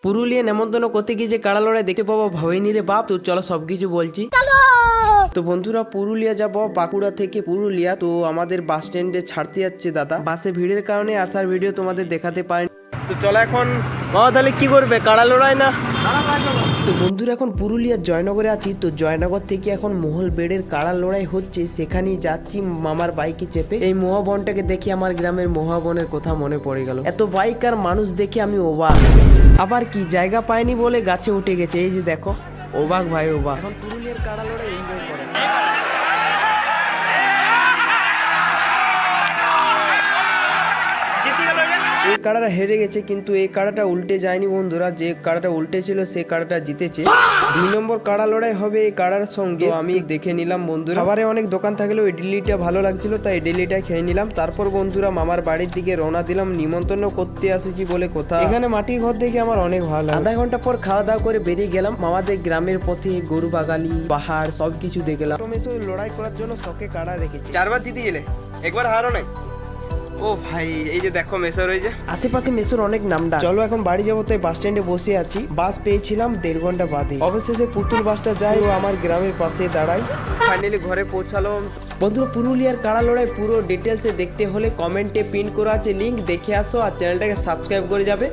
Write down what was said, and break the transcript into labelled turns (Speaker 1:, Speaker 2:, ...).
Speaker 1: পুরুলিয়া নেমন্তন্ন করতে গিয়ে যে কাড়া লড়াই দেখতে পাবো ভাবিনি রে বাপ। তো চলো সবকিছু বলছি। তো বন্ধুরা পুরুলিয়া যাব, বাঁকুড়া থেকে পুরুলিয়া। তো আমাদের বাস স্ট্যান্ডে ছাড়তে যাচ্ছে দাদা, বাসে ভিড়ের কারণে আসার ভিডিও তোমাদের দেখাতে পারিনি। তো চলো এখন বাবা তাহলে কি করবে, কাড়া লড়াই না? তো বন্ধুরা এখন পুরুলিয়ার জয়নগরে আছি। তো জয়নগর থেকে এখন মহল বেড়ের কাড়া লড়াই হচ্ছে, সেখানেই যাচ্ছি মামার বাইকে চেপে। এই মহাবনটাকে দেখে আমার গ্রামের মহাবনের কথা মনে পড়ে গেল। এত বাইক আর মানুষ দেখে আমি অবাক। আবার কি জায়গা পায়নি বলে গাছে উঠে গেছে, এই যে দেখো, অবাক ভাই অবাক। এখন পুরুলিয়ার কাড়া লড়াই এনজয় করে। এই কাড়াটা হেরে গেছে, কিন্তু এই কাড়াটা উল্টে যায়নি বন্ধুরা। যে কাড়াটা উল্টে ছিল সে কাড়াটা জিতেছে। 2 নম্বর কাড়া লড়াই হবে এই কাড়ার সঙ্গে। তো আমি দেখে নিলাম বন্ধুরা, খাবারে অনেক দোকান থাকলেও ইডলিটা ভালো লাগছিল, তাই ইডলিটা খেয়ে নিলাম। তারপর বন্ধুরা মামার বাড়ির দিকে রওনা দিলাম, নিমন্ত্রণ করতে আসেছি বলে কথা। এখানে মাটির ঘর দেখে আমার অনেক ভালো লাগে। আধা ঘন্টা পর খাওয়া দাওয়া করে বেরিয়ে গেলাম আমাদের গ্রামের পথে। গরু বাগালি, পাহাড় সবকিছু দেখলাম। লড়াই করার জন্য শখে কাড়া রেখেছি। 4 বার জিতে গেলে, একবার হারো নাই। ও ভাই, এই যে দেখো মেসো রয়েছে আশেপাশে, মেসোর অনেক নামডা। চলো এখন বাড়ি যাবো, তাই বাস স্ট্যান্ডে বসে আছি। বাস পেয়েছিলাম 1.5 ঘন্টা বাদে। অবশেষে পুতুল বাসটা যায় ও আমার গ্রামের পাশে দাঁড়ায়। ফাইনালি ঘরে পৌঁছালো। বন্ধুরা পুরুলিয়ার কাড়া লড়াই পুরো ডিটেলসে দেখতে হলে কমেন্টে পিন করা আছে লিঙ্ক, দেখে আসো আর চ্যানেলটাকে সাবস্ক্রাইব করে যাবে।